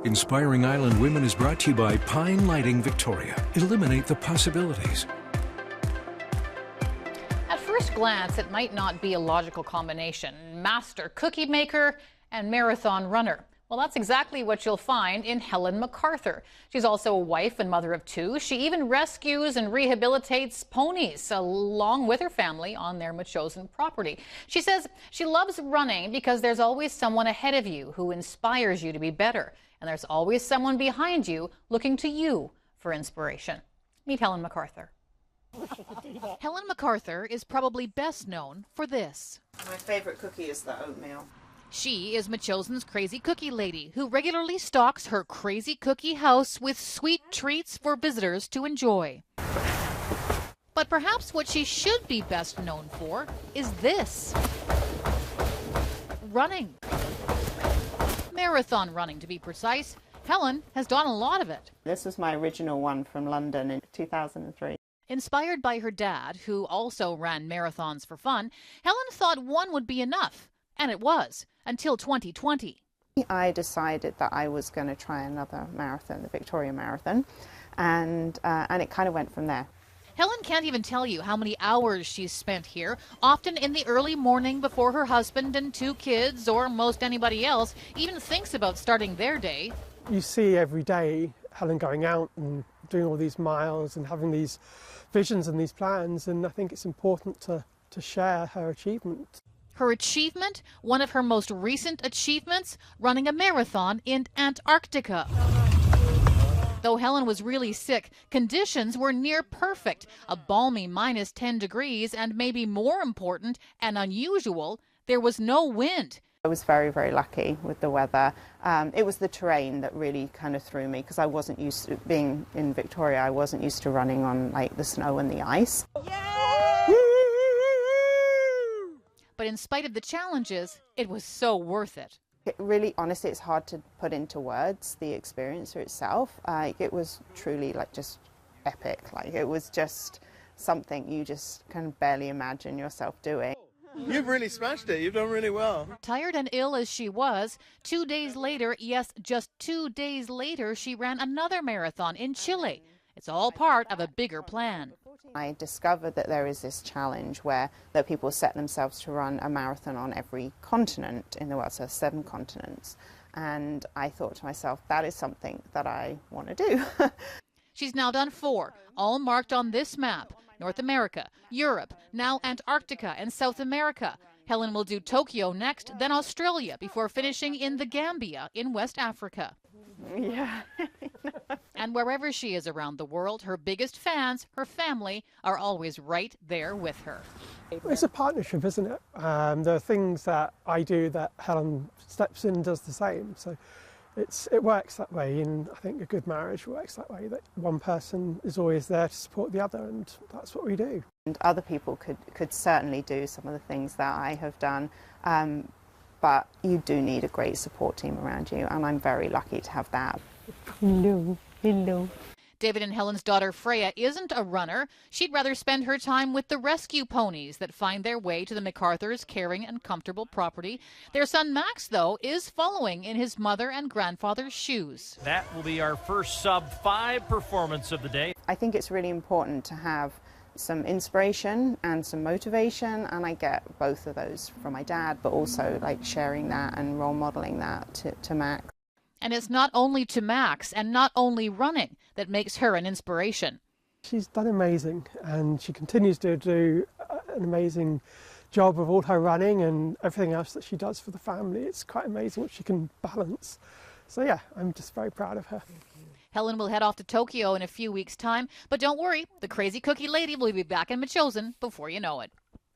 Inspiring Island Women is brought to you by Pine Lighting Victoria. Eliminate the possibilities. At first glance, it might not be a logical combination. Master cookie maker and marathon runner. Well, that's exactly what you'll find in Helen McArthur. She's also a wife and mother of two. She even rescues and rehabilitates ponies along with her family on their Metchosin property. She says she loves running because there's always someone ahead of you who inspires you to be better. And there's always someone behind you looking to you for inspiration. Meet Helen McArthur. Helen McArthur is probably best known for this. My favorite cookie is the oatmeal. She is Metchosin's crazy cookie lady who regularly stocks her crazy cookie house with sweet treats for visitors to enjoy. But perhaps what she should be best known for is this. Running. Marathon running, to be precise. Helen has done a lot of it. This was my original one from London in 2003. Inspired by her dad, who also ran marathons for fun, Helen thought one would be enough. And it was, until 2020. I decided that I was going to try another marathon, the Victoria Marathon, and it kind of went from there. Helen can't even tell you how many hours she's spent here, often in the early morning before her husband and two kids, or most anybody else, even thinks about starting their day. You see every day Helen going out and doing all these miles and having these visions and these plans, and I think it's important to share her achievement. Her achievement, one of her most recent achievements, running a marathon in Antarctica. Though Helen was really sick, conditions were near perfect. A balmy -10 degrees, and maybe more important and unusual, there was no wind. I was very, very lucky with the weather. It was the terrain that really kind of threw me because I wasn't used to being in Victoria. I wasn't used to running on like the snow and the ice. But in spite of the challenges, it was so worth it. It really, honestly, it's hard to put into words, the experience itself. It was truly like just epic. Like it was just something you just can barely imagine yourself doing. You've really smashed it. You've done really well. Tired and ill as she was, 2 days later, yes, just 2 days later, she ran another marathon in Chile. It's all part of a bigger plan. I discovered that there is this challenge where that people set themselves to run a marathon on every continent in the world, so 7 continents. And I thought to myself, that is something that I want to do. She's now done 4, all marked on this map. North America, Europe, now Antarctica and South America. Helen will do Tokyo next, then Australia, before finishing in the Gambia in West Africa. Yeah. And wherever she is around the world, her biggest fans, her family, are always right there with her. It's a partnership, isn't it? There are things that I do that Helen steps in and does the same. So it works that way, and I think a good marriage works that way, that one person is always there to support the other, and that's what we do. And other people could certainly do some of the things that I have done, but you do need a great support team around you, and I'm very lucky to have that. Hello, hello. David and Helen's daughter Freya isn't a runner. She'd rather spend her time with the rescue ponies that find their way to the McArthur's caring and comfortable property. Their son Max, though, is following in his mother and grandfather's shoes. That will be our first sub-5 performance of the day. I think it's really important to have some inspiration and some motivation, and I get both of those from my dad, but also like sharing that and role modeling that to Max. And it's not only to Max and not only running that makes her an inspiration. She's done amazing, and she continues to do an amazing job of all her running and everything else that she does for the family. It's quite amazing what she can balance. So yeah, I'm just very proud of her. Helen will head off to Tokyo in a few weeks' time, but don't worry, the crazy cookie lady will be back in Metchosin before you know it.